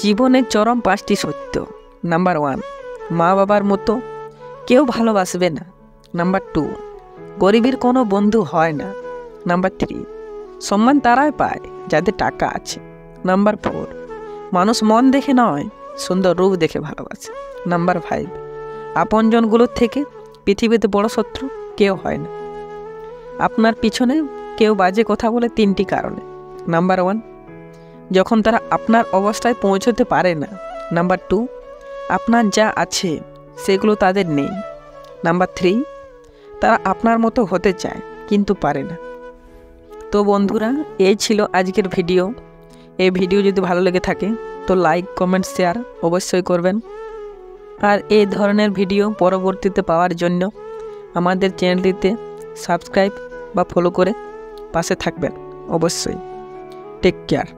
জীবনের চরম 5টি সত্য। নাম্বার 1, মা বাবার মতো কেউ ভালোবাসবে না। নাম্বার 2, গরিবের কোনো বন্ধু হয় না। নাম্বার 3, সম্মান তারাই পায় যাদের টাকা আছে। নাম্বার 4, মানুষ মন দেখে নয়, সুন্দর রূপ দেখে ভালোবাসে। নাম্বার 5, আপনজনগুলোর থেকে পৃথিবীতে বড় শত্রু কেউ হয় না। আপনার পিছনে কেউ বাজে কথা বলে 3টি কারণে। নাম্বার 1, যখন তারা আপনার অবস্থায় পৌঁছতে পারে না। নাম্বার 2, আপনার যা আছে সেগুলো তাদের নেই। নাম্বার 3, তারা আপনার মতো হতে চায় কিন্তু পারে না। তো বন্ধুরা, এই ছিল আজকের ভিডিও। এই ভিডিও যদি ভালো লেগে থাকে তো লাইক, কমেন্ট, শেয়ার অবশ্যই করবেন। আর এই ধরনের ভিডিও পরবর্তীতে পাওয়ার জন্য আমাদের চ্যানেলটিতে সাবস্ক্রাইব বা ফলো করে পাশে থাকবেন অবশ্যই। Take care.